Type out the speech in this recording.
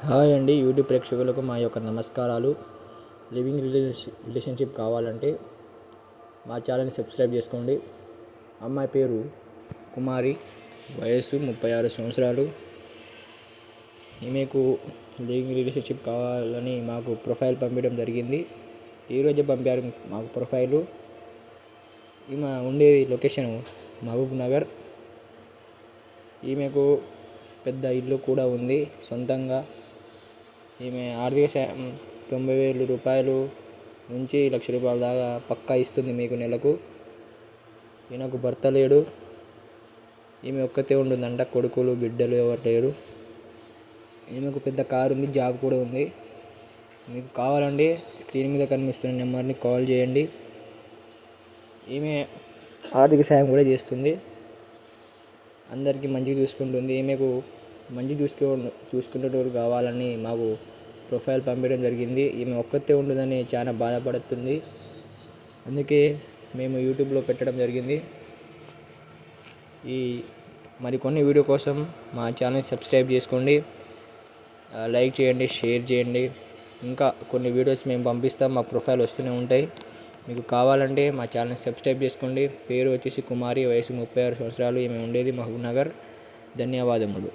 Hi అండి, YouTube ప్రేక్షకులకు మా యొక్క నమస్కారాలు. లివింగ్ రిలేషన్షిప్ కావాలంటే మా ఛానల్ని సబ్స్క్రైబ్ చేసుకోండి. అమ్మాయి పేరు కుమారి, వయస్సు 36 సంవత్సరాలు. ఈమెకు లివింగ్ రిలేషన్షిప్ కావాలని మాకు ప్రొఫైల్ పంపించడం జరిగింది. ఈరోజే పంపారు మాకు ప్రొఫైలు. ఈమె ఉండే లొకేషన్ మహబూబ్ నగర్. ఈమెకు పెద్ద ఇల్లు కూడా ఉంది సొంతంగా. ఈమె ఆర్థిక సాయం 90,000 రూపాయలు నుంచి 1,00,000 రూపాయల దాకా పక్కా ఇస్తుంది మీకు నెలకు. ఈయనకు భర్త లేడు, ఈమె ఒక్కతే ఉంటుందంట. కొడుకులు బిడ్డలు ఎవరు లేరు. ఈమెకు పెద్ద కారు ఉంది, జాబ్ కూడా ఉంది. మీకు కావాలంటే స్క్రీన్ మీద కనిపిస్తున్న నెంబర్ని కాల్ చేయండి. ఈమె ఆర్థిక సాయం కూడా చేస్తుంది, అందరికీ మంచిగా చూసుకుంటుంది. ఈమెకు మంచి చూసుకునేటోళ్ళు కావాలని మాకు ప్రొఫైల్ పంపించడం జరిగింది. ఈమె ఒక్కతే ఉండదని చాలా బాధపడుతుంది, అందుకే మేము యూట్యూబ్లో పెట్టడం జరిగింది. ఈ మరికొన్ని వీడియో కోసం మా ఛానల్ సబ్స్క్రైబ్ చేసుకోండి, లైక్ చేయండి, షేర్ చేయండి. ఇంకా కొన్ని వీడియోస్ మేము పంపిస్తాం, మా ప్రొఫైల్ వస్తూనే ఉంటాయి. మీకు కావాలంటే మా ఛానల్ సబ్స్క్రైబ్ చేసుకోండి. పేరు వచ్చేసి కుమారి, వయసు 36 సంవత్సరాలు. ఈమె ఉండేది మహబూబ్ నగర్. ధన్యవాదములు.